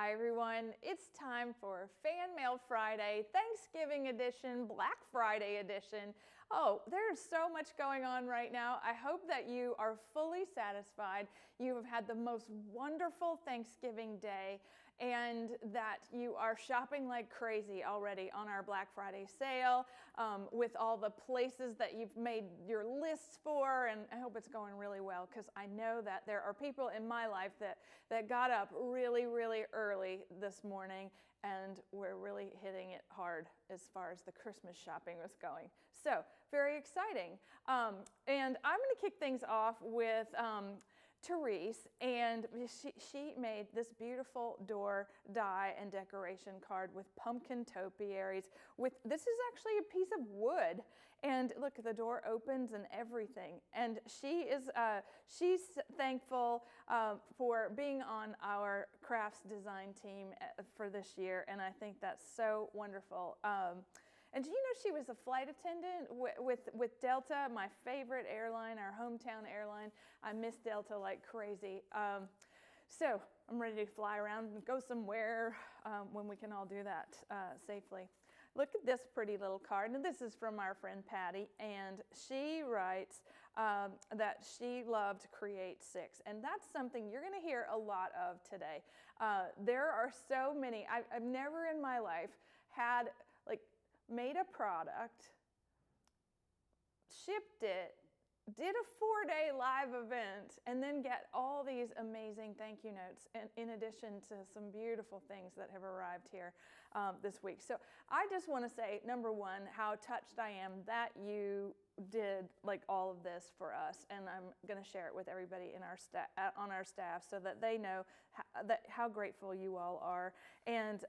Hi everyone, it's time for Fan Mail Friday, Thanksgiving edition, Black Friday edition. Oh, there's so much going on right now. I hope that you are fully satisfied. You have had the most wonderful Thanksgiving day and that you are shopping like crazy already on our Black Friday sale with all the places that you've made your lists for, and I hope it's going really well because I know that there are people in my life that got up really early this morning and we're really hitting it hard as far as the Christmas shopping was going. So very exciting. And I'm going to kick things off with Therese, and she made this beautiful door die and decoration card with pumpkin topiaries. This is actually a piece of wood, and look, the door opens and everything. And she's thankful for being on our crafts design team for this year, and I think that's so wonderful. And do you know she was a flight attendant with Delta, my favorite airline, our hometown airline. I miss Delta like crazy. So I'm ready to fly around and go somewhere when we can all do that safely. Look at this pretty little card, and this is from our friend Patty, and she writes that she loved Create 6, and that's something you're going to hear a lot of today. There are so many. I've never in my life had made a product, shipped it, did a 4-day live event, and then get all these amazing thank you notes in addition to some beautiful things that have arrived here this week. So I just want to say, number one, how touched I am that you did all of this for us, and I'm going to share it with everybody in our on our staff so that they know how grateful you all are. And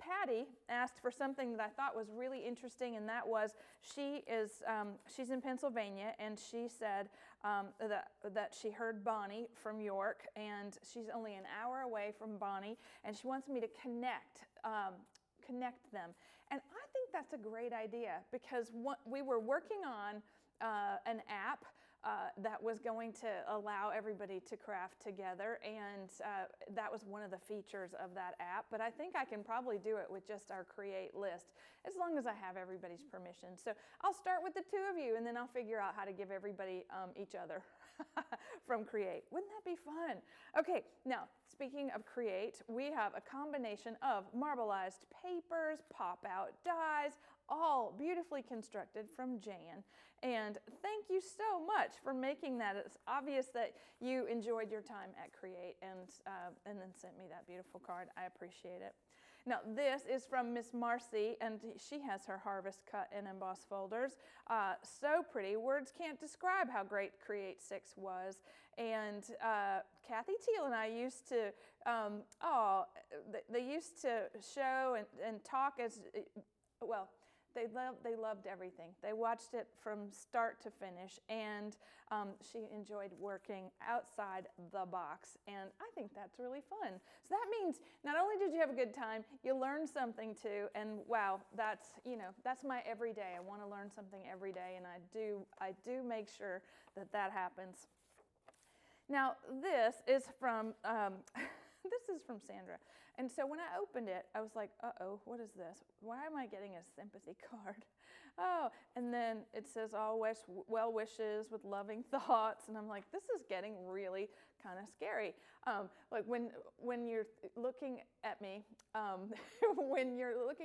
Patty asked for something that I thought was really interesting, and that was she's in Pennsylvania, and she said that she heard Bonnie from York, and she's only an hour away from Bonnie, and she wants me to connect them. And I think that's a great idea because we were working on an app that was going to allow everybody to craft together, and that was one of the features of that app. But I think I can probably do it with just our Create list as long as I have everybody's permission. So I'll start with the two of you, and then I'll figure out how to give everybody each other from Create. Wouldn't that be fun? Okay, now speaking of Create, we have a combination of marbleized papers, pop-out dies, all beautifully constructed from Jan. And thank you so much for making that. It's obvious that you enjoyed your time at Create and then sent me that beautiful card. I appreciate it. Now this is from Miss Marcy, and she has her harvest cut and embossed folders. So pretty. Words can't describe how great Create 6 was. And Kathy Teal and I used to, they used to show and talk as, well, they loved everything. They watched it from start to finish, and she enjoyed working outside the box, and I think that's really fun. So that means not only did you have a good time, you learned something too, and wow, that's my everyday. I want to learn something every day, and I do make sure that happens. Now this is from this is from Sandra. And so when I opened it, I was like, uh-oh, what is this? Why am I getting a sympathy card? Oh, and then it says, all well wishes with loving thoughts. And I'm like, this is getting really kind of scary. Like when you're looking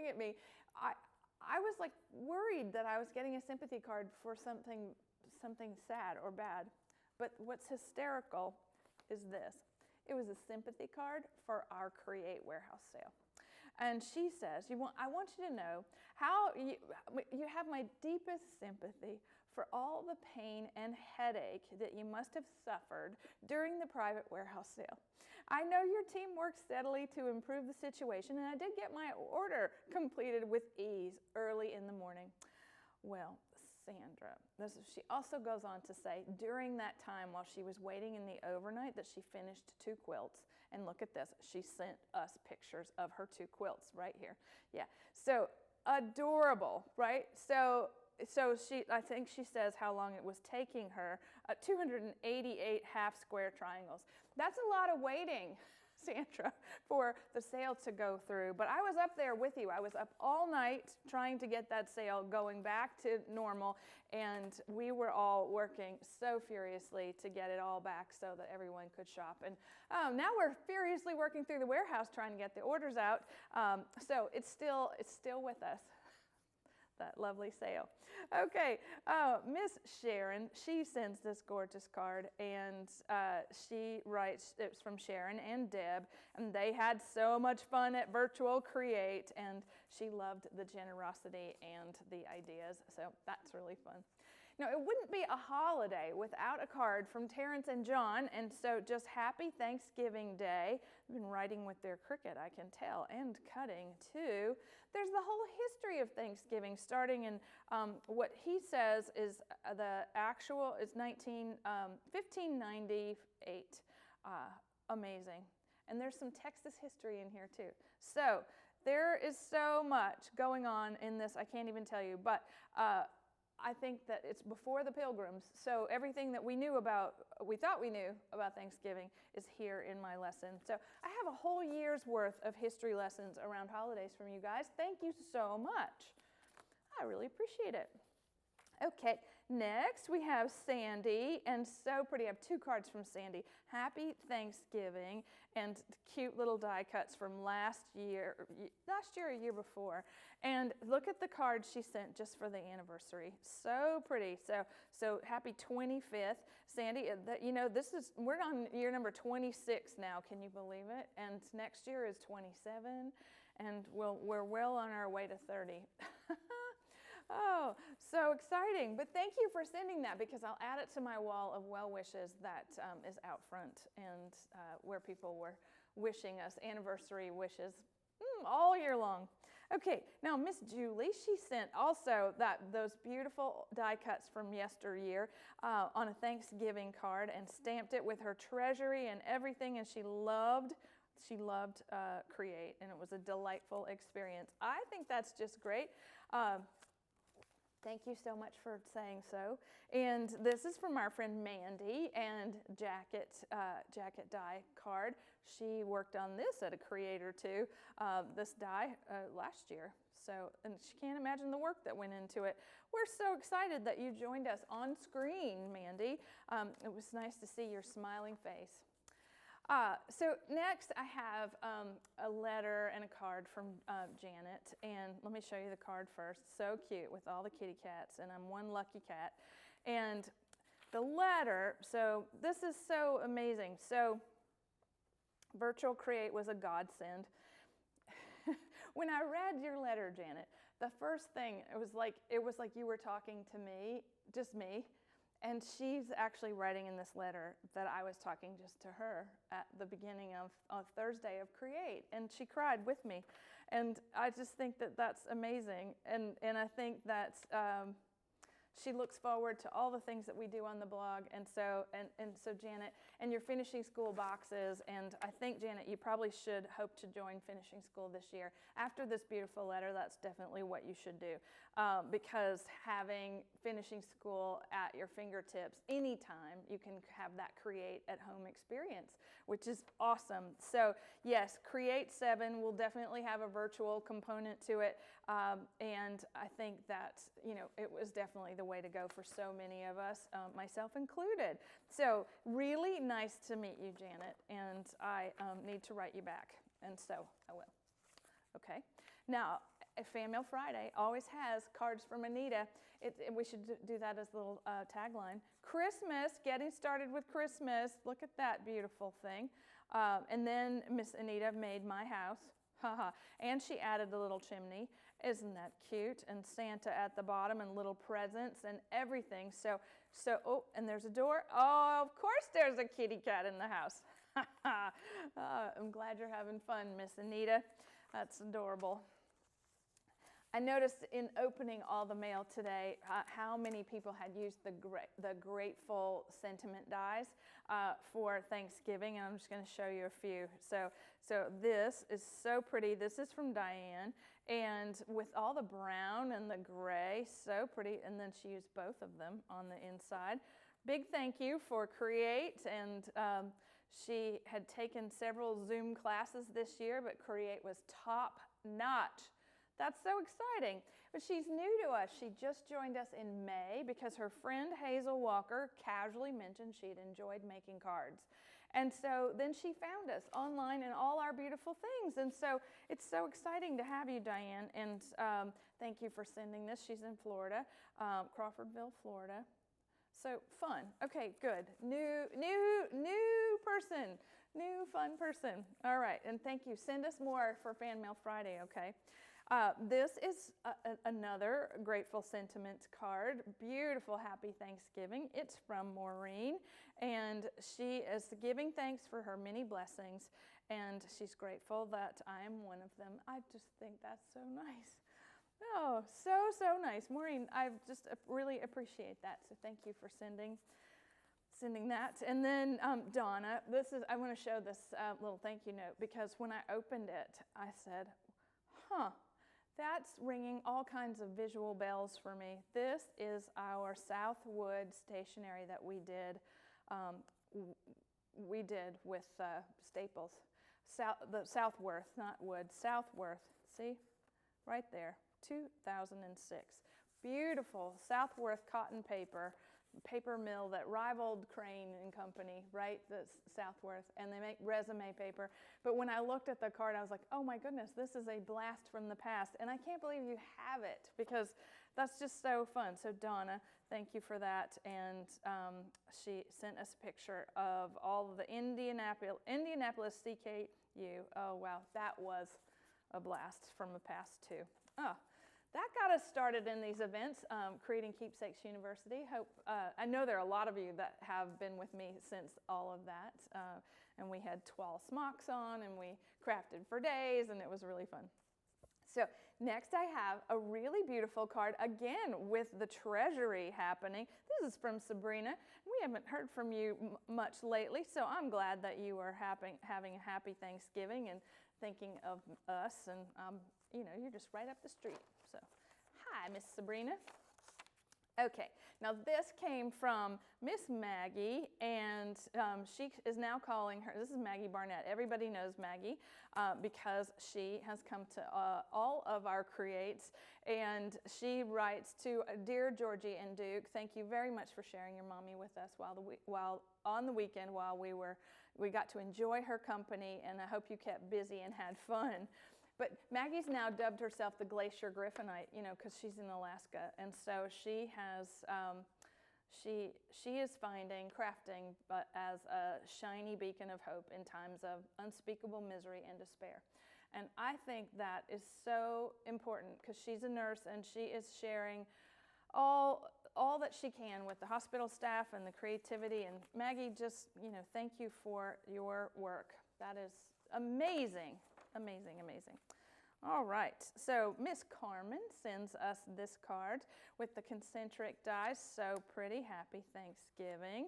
at me, I was like worried that I was getting a sympathy card for something sad or bad. But what's hysterical is this. It was a sympathy card for our Create warehouse sale. And she says, I want you to know how you have my deepest sympathy for all the pain and headache that you must have suffered during the private warehouse sale. I know your team worked steadily to improve the situation, and I did get my order completed with ease early in the morning. Well, Sandra, she also goes on to say, during that time while she was waiting in the overnight, that she finished 2 quilts. And look at this, she sent us pictures of her 2 quilts right here. Yeah, so adorable, right? So I think she says how long it was taking her, 288 half square triangles. That's a lot of waiting. Sandra for the sale to go through. But I was up there with you. I was up all night trying to get that sale going back to normal, and we were all working so furiously to get it all back so that everyone could shop. And now we're furiously working through the warehouse trying to get the orders out. So it's still with us. That lovely sale. Okay, Miss Sharon, she sends this gorgeous card, and she writes, it's from Sharon and Deb, and they had so much fun at Virtual Create, and she loved the generosity and the ideas, so that's really fun. Now, it wouldn't be a holiday without a card from Terrence and John, and so just happy Thanksgiving Day. They've been writing with their Cricut, I can tell, and cutting too. There's the whole history of Thanksgiving, starting in what he says is the actual is 1598. Amazing. And there's some Texas history in here too. So there is so much going on in this, I can't even tell you, but I think that it's before the Pilgrims, so everything that we thought we knew about Thanksgiving is here in my lesson. So I have a whole year's worth of history lessons around holidays from you guys. Thank you so much. I really appreciate it. Okay, next we have Sandy, and so pretty. I have two cards from Sandy. Happy Thanksgiving, and cute little die cuts from last year or year before. And look at the card she sent just for the anniversary. So pretty. So happy 25th, Sandy. We're on year number 26 now. Can you believe it? And next year is 27, and we're well on our way to 30. Oh, so exciting. But thank you for sending that, because I'll add it to my wall of well wishes that is out front, and where people were wishing us anniversary wishes all year long. Okay, now Miss Julie, she sent also those beautiful die cuts from yesteryear on a Thanksgiving card and stamped it with her treasury and everything, and she loved Create, and it was a delightful experience. I think that's just great. Thank you so much for saying so. And this is from our friend Mandy, and jacket die card. She worked on this at a Creator too, this die last year. So, and she can't imagine the work that went into it. We're so excited that you joined us on screen, Mandy. It was nice to see your smiling face. So next I have a letter and a card from Janet, and let me show you the card first. So cute with all the kitty cats, and I'm one lucky cat. And the letter, so this is so amazing. So Virtual Create was a godsend. When I read your letter, Janet, the first thing, it was like you were talking to me, just me. And she's actually writing in this letter that I was talking just to her at the beginning of Thursday of Create, and she cried with me. And I just think that that's amazing, and I think that she looks forward to all the things that we do on the blog. And so Janet, and your finishing school boxes, and I think, Janet, you probably should hope to join finishing school this year. After this beautiful letter, that's definitely what you should do, because having finishing school at your fingertips anytime, you can have that Create at home experience, which is awesome. So yes, Create 7 will definitely have a virtual component to it, and I think that it was definitely the way to go for so many of us, myself included. So really nice to meet you, Janet, and I need to write you back, and so I will. Okay. Now, Fan Mail Friday always has cards from Anita. We should do that as a little tagline. Christmas, getting started with Christmas. Look at that beautiful thing. And then Miss Anita made my house. And she added a little chimney. Isn't that cute? And Santa at the bottom, and little presents and everything. So, oh, and there's a door. Oh, of course there's a kitty cat in the house. I'm glad you're having fun, Miss Anita. That's adorable. I noticed in opening all the mail today how many people had used the Grateful Sentiment dies for Thanksgiving, and I'm just going to show you a few. So this is so pretty. This is from Diane, and with all the brown and the gray, so pretty, and then she used both of them on the inside. Big thank you for Create, and She had taken several Zoom classes this year, but Create was top notch. That's so exciting. But she's new to us. She just joined us in May because her friend Hazel Walker casually mentioned she'd enjoyed making cards. And so then she found us online and all our beautiful things. And so it's so exciting to have you, Diane. And thank you for sending this. She's in Florida, Crawfordville, Florida. So fun. Okay, good. New person. New fun person. All right, and thank you. Send us more for Fan Mail Friday, okay? This is another Grateful Sentiments card. Beautiful Happy Thanksgiving. It's from Maureen, and she is giving thanks for her many blessings, and she's grateful that I am one of them. I just think that's so nice. Oh, so nice. Maureen, I just really appreciate that, so thank you for sending that. And then Donna, I want to show this little thank you note because when I opened it, I said, that's ringing all kinds of visual bells for me. This is our Southwood stationery that we did with Staples. The Southworth, not Wood, Southworth. See, right there, 2006. Beautiful Southworth cotton paper mill that rivaled Crane and Company, right? The Southworth, and they make resume paper. But when I looked at the card, I was like, oh my goodness, this is a blast from the past. And I can't believe you have it because that's just so fun. So Donna, thank you for that. And she sent us a picture of all of the Indianapolis CKU. Oh wow, that was a blast from the past too. That got us started in these events, creating Keepsakes University. I know there are a lot of you that have been with me since all of that. And we had 12 smocks on, and we crafted for days, and it was really fun. So next I have a really beautiful card, again with the treasury happening. This is from Sabrina. We haven't heard from you much lately, so I'm glad that you are having a happy Thanksgiving and thinking of us. And you're just right up the street. So, hi, Miss Sabrina. Okay, now this came from Miss Maggie, and she is now calling her, this is Maggie Barnett. Everybody knows Maggie because she has come to all of our creates, and she writes to Dear Georgie and Duke, thank you very much for sharing your mommy with us while on the weekend while we got to enjoy her company, and I hope you kept busy and had fun. But Maggie's now dubbed herself the Glacier Griffinite, because she's in Alaska. And so she has, she is finding crafting as a shiny beacon of hope in times of unspeakable misery and despair. And I think that is so important because she's a nurse and she is sharing all that she can with the hospital staff and the creativity. And Maggie, just, thank you for your work. That is amazing. Amazing, amazing. All right, so Miss Carmen sends us this card with the concentric dies. So pretty. Happy Thanksgiving.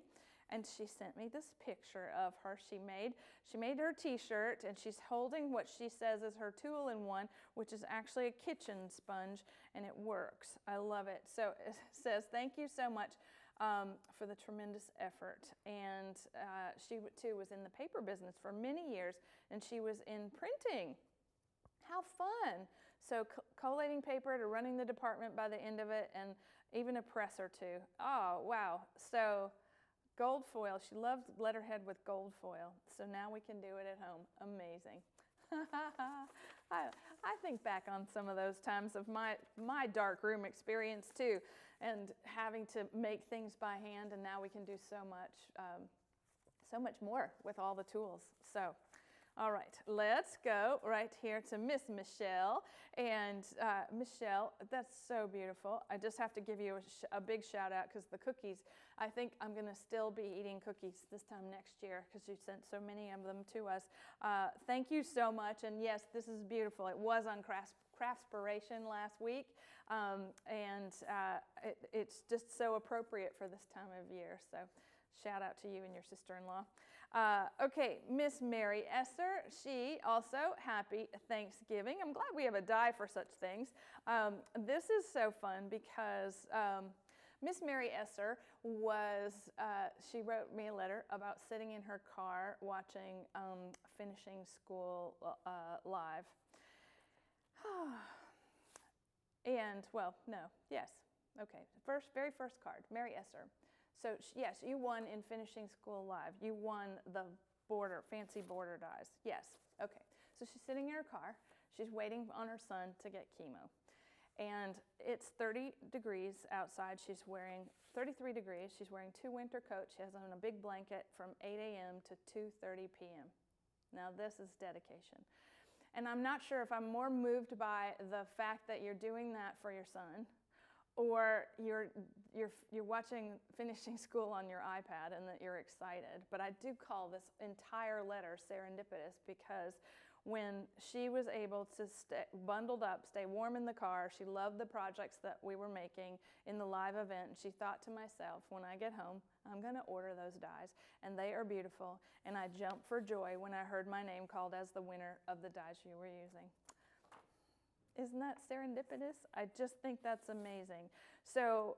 And she sent me this picture of her. She made her t-shirt, and she's holding what she says is her tool-in-one, which is actually a kitchen sponge, and it works. I love it. So it says, thank you so much for the tremendous effort. And she too was in the paper business for many years, and she was in printing. How fun. So collating paper to running the department by the end of it, and even a press or two. Oh, wow. So gold foil. She loved letterhead with gold foil. So now we can do it at home. Amazing. I think back on some of those times of my dark room experience too, and having to make things by hand, and now we can do so much more with all the tools. So, all right, let's go right here to Miss Michelle. And Michelle, that's so beautiful. I just have to give you a big shout out because the cookies, I think I'm going to still be eating cookies this time next year because you sent so many of them to us. Thank you so much. And yes, this is beautiful. It was on Craftspiration last week. And it's just so appropriate for this time of year. So shout out to you and your sister-in-law. Okay, Miss Mary Esser, she also, happy Thanksgiving. I'm glad we have a die for such things. This is so fun because Miss Mary Esser she wrote me a letter about sitting in her car watching Finishing School live. And, well, no, yes. Okay, very first card, Mary Esser. So, yes, you won in Finishing School Live. You won the fancy border dies. Yes, okay. So she's sitting in her car. She's waiting on her son to get chemo. And it's 30 degrees outside. She's wearing 33 degrees. She's wearing 2 winter coats. She has on a big blanket from 8 a.m. to 2:30 p.m. Now, this is dedication. And I'm not sure if I'm more moved by the fact that you're doing that for your son, or you're watching Finishing School on your iPad and that you're excited. But I do call this entire letter serendipitous, because when she was able to stay bundled up, stay warm in the car, she loved the projects that we were making in the live event, and she thought to myself, when I get home, I'm going to order those dies, and they are beautiful, and I jumped for joy when I heard my name called as the winner of the dies you were using. Isn't that serendipitous? I just think that's amazing. So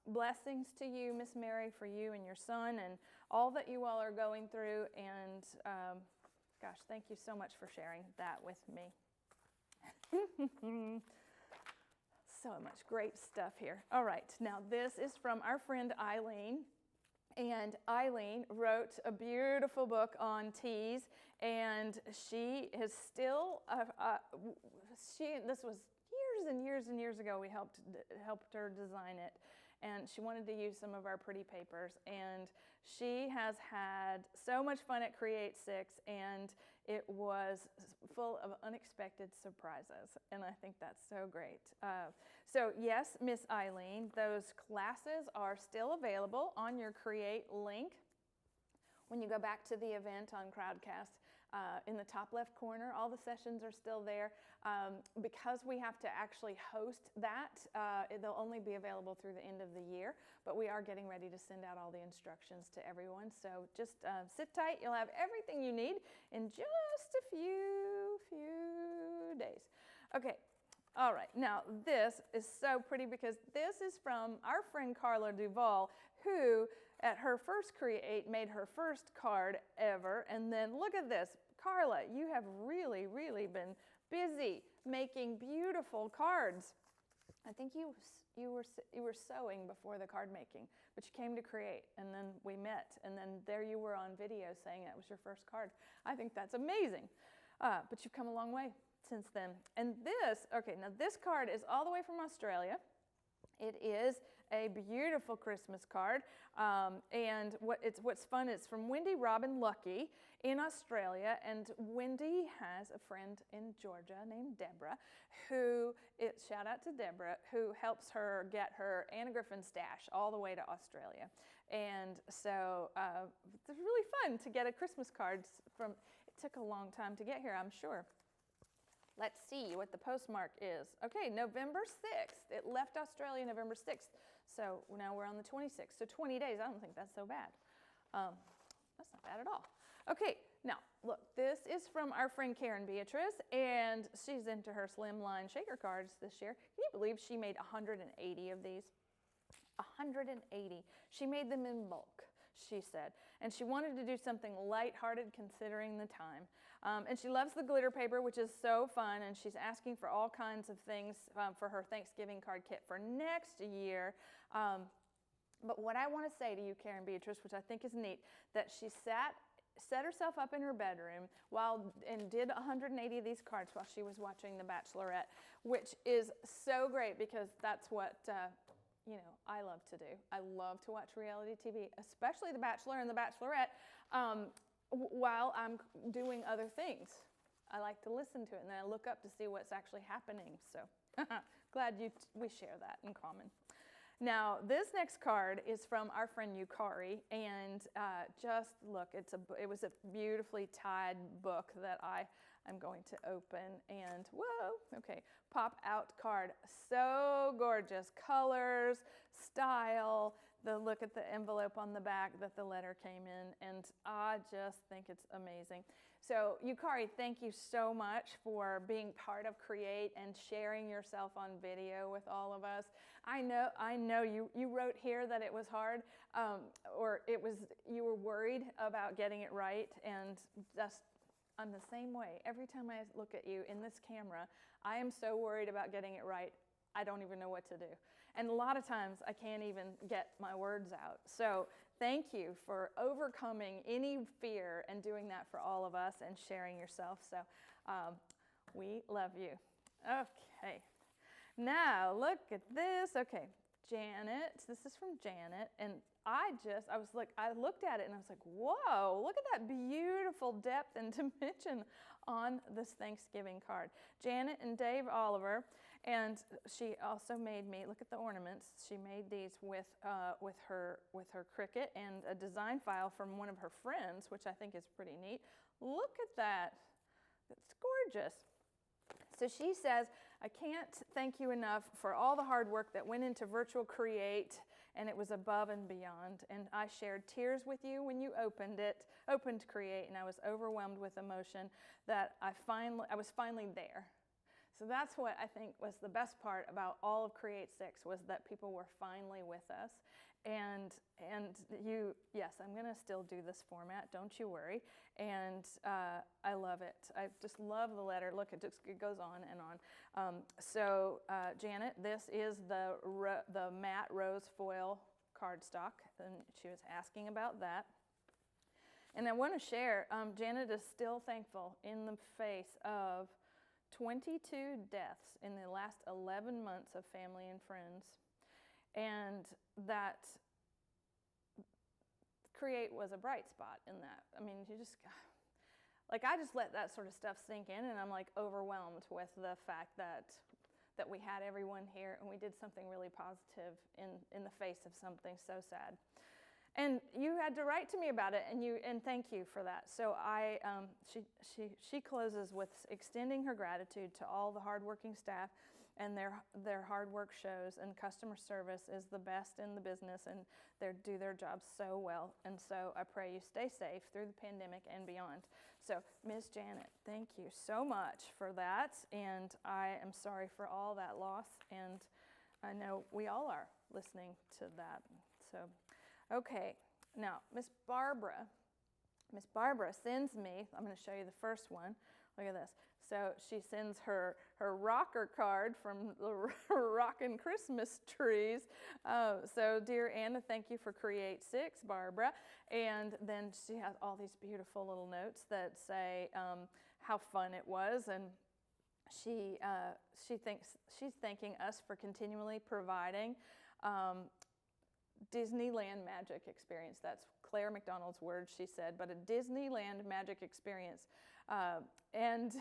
blessings to you, Miss Mary, for you and your son and all that you all are going through, and gosh, thank you so much for sharing that with me. So much great stuff here. All right, now this is from our friend Eileen. And Eileen wrote a beautiful book on teas, and she is still, this was years and years and years ago we helped her design it. And she wanted to use some of our pretty papers, and she has had so much fun at Create 6, and it was full of unexpected surprises, and I think that's so great. So yes, Miss Eileen, those classes are still available on your Create link. When you go back to the event on Crowdcast, in the top left corner, all the sessions are still there. Because we have to actually host that, they'll only be available through the end of the year, but we are getting ready to send out all the instructions to everyone. So just sit tight. You'll have everything you need in just a few days. Okay. All right, now this is so pretty, because this is from our friend Carla Duvall, who at her first Create made her first card ever. And then look at this. Carla, you have really, really been busy making beautiful cards. I think you were sewing before the card making, but you came to Create, and then we met, and then there you were on video saying that was your first card. I think that's amazing. But you've come a long way since then. And this card is all the way from Australia. It is a beautiful Christmas card, and what's fun, it's from Wendy Robin Lucky in Australia, and Wendy has a friend in Georgia named Deborah, shout out to Deborah, who helps her get her Anna Griffin stash all the way to Australia. And so it's really fun to get a Christmas card from. It took a long time to get here, I'm sure. Let's see what the postmark is. Okay, November 6th. It left Australia November 6th. So now we're on the 26th. So 20 days, I don't think that's so bad. That's not bad at all. Okay, now look, this is from our friend Karen Beatrice, and she's into her slimline shaker cards this year. Can you believe she made 180 of these? 180. She made them in bulk, she said. And she wanted to do something lighthearted considering the time. And she loves the glitter paper, which is so fun, and she's asking for all kinds of things for her Thanksgiving card kit for next year. But what I want to say to you, Karen Beatrice, which I think is neat, that she set herself up in her bedroom and did 180 of these cards while she was watching The Bachelorette, which is so great, because that's what I love to do. I love to watch reality TV, especially The Bachelor and The Bachelorette, while I'm doing other things. I like to listen to it, and then I look up to see what's actually happening. So glad we share that in common. Now, this next card is from our friend Yukari, and just look, it was a beautifully tied book that I'm going to open, and whoa, okay, pop out card. So gorgeous, colors, style, look at the envelope on the back that the letter came in, and I just think it's amazing. So Yukari, thank you so much for being part of Create and sharing yourself on video with all of us. I know you wrote here that it was hard, or you were worried about getting it right, and just I'm the same way. Every time I look at you in this camera, I am so worried about getting it right, I don't even know what to do. And a lot of times I can't even get my words out. So thank you for overcoming any fear and doing that for all of us and sharing yourself. So we love you. Okay. Now look at this. Okay, Janet. This is from Janet. And I looked at it and I was like, whoa, look at that beautiful depth and dimension on this Thanksgiving card. Janet and Dave Oliver, and she also made me, look at the ornaments, she made these with her Cricut and a design file from one of her friends, which I think is pretty neat. Look at that, it's gorgeous. So she says, I can't thank you enough for all the hard work that went into Virtual Create, and it was above and beyond. And I shared tears with you when you opened Create, and I was overwhelmed with emotion that I was finally there. So that's what I think was the best part about all of Create 6, was that people were finally with us. And you, yes, I'm going to still do this format, don't you worry. And I love it. I just love the letter. Look, it goes on and on. So Janet, this is the matte rose foil cardstock, and she was asking about that. And I want to share, Janet is still thankful in the face of 22 deaths in the last 11 months of family and friends. And that Create was a bright spot in that. I mean, I just let that sort of stuff sink in, and I'm like overwhelmed with the fact that we had everyone here and we did something really positive in the face of something so sad. And you had to write to me about it, and thank you for that. So she closes with extending her gratitude to all the hardworking staff, and their hard work shows, and customer service is the best in the business, and they do their jobs so well. And so I pray you stay safe through the pandemic and beyond. So Ms. Janet, thank you so much for that, and I am sorry for all that loss, and I know we all are listening to that. So. Okay, now Miss Barbara sends me, I'm going to show you the first one. Look at this. So she sends her rocker card from the Rockin' Christmas Trees. So dear Anna, thank you for Create 6, Barbara. And then she has all these beautiful little notes that say how fun it was, and she's thanking us for continually providing Disneyland magic experience. That's Claire McDonald's words, she said, but a Disneyland magic experience. And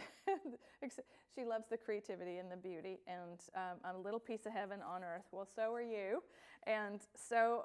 she loves the creativity and the beauty, and a little piece of heaven on earth. Well, so are you, and so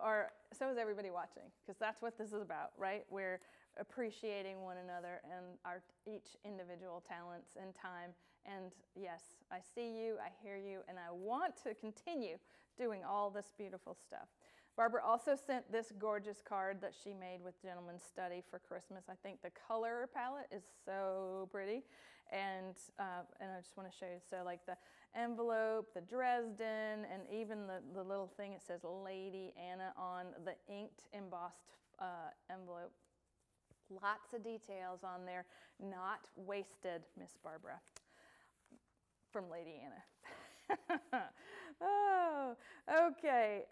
is everybody watching, because that's what this is about, right? We're appreciating one another and our each individual talents and time. And yes, I see you, I hear you, and I want to continue doing all this beautiful stuff. Barbara also sent this gorgeous card that she made with Gentleman's Study for Christmas. I think the color palette is so pretty, and I just want to show you. So like the envelope, the Dresden, and even the little thing, it says Lady Anna on the inked embossed envelope. Lots of details on there, not wasted, Miss Barbara, from Lady Anna. Oh, okay.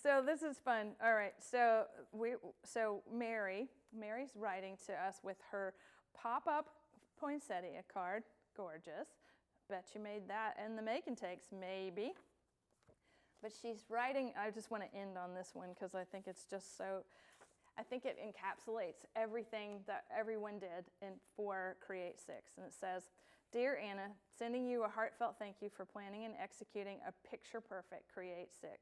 So this is fun. All right. So Mary's writing to us with her pop-up poinsettia card. Gorgeous. Bet you made that in the make and takes, maybe. But she's writing. I just want to end on this one because I think it's just so. I think it encapsulates everything that everyone did for Create 6, and it says, Dear Anna, sending you a heartfelt thank you for planning and executing a picture-perfect Create 6.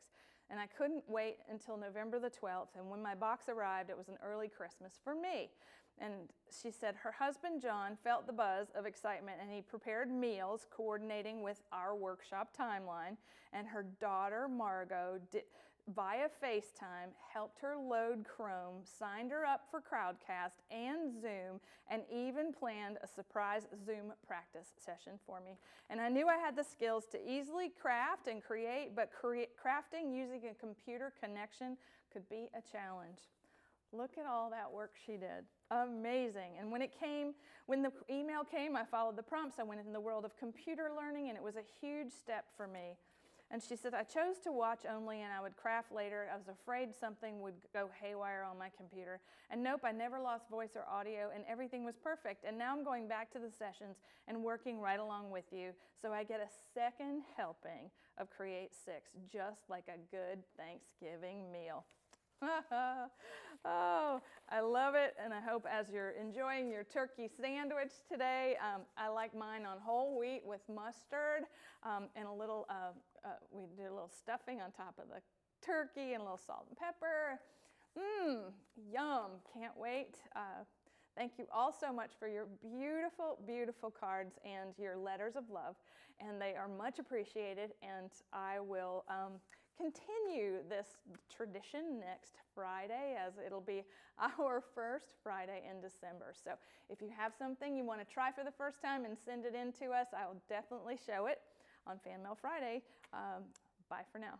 And I couldn't wait until November the 12th, and when my box arrived, it was an early Christmas for me. And she said her husband, John, felt the buzz of excitement, and he prepared meals coordinating with our workshop timeline, and her daughter, Margot, via FaceTime, helped her load Chrome, signed her up for Crowdcast and Zoom, and even planned a surprise Zoom practice session for me. And I knew I had the skills to easily craft and create, but crafting using a computer connection could be a challenge. Look at all that work she did. Amazing. And when the email came, I followed the prompts. I went in the world of computer learning, and it was a huge step for me. And she said, I chose to watch only and I would craft later. I was afraid something would go haywire on my computer. And nope, I never lost voice or audio, and everything was perfect. And now I'm going back to the sessions and working right along with you. So I get a second helping of Create 6, just like a good Thanksgiving meal. Oh, I love it, and I hope as you're enjoying your turkey sandwich today, I like mine on whole wheat with mustard and a little, we did a little stuffing on top of the turkey and a little salt and pepper. Yum, can't wait. Thank you all so much for your beautiful, beautiful cards and your letters of love, and they are much appreciated, and I will continue this tradition next Friday, as it'll be our first Friday in December. So if you have something you want to try for the first time and send it in to us, I will definitely show it on Fan Mail Friday. Bye for now.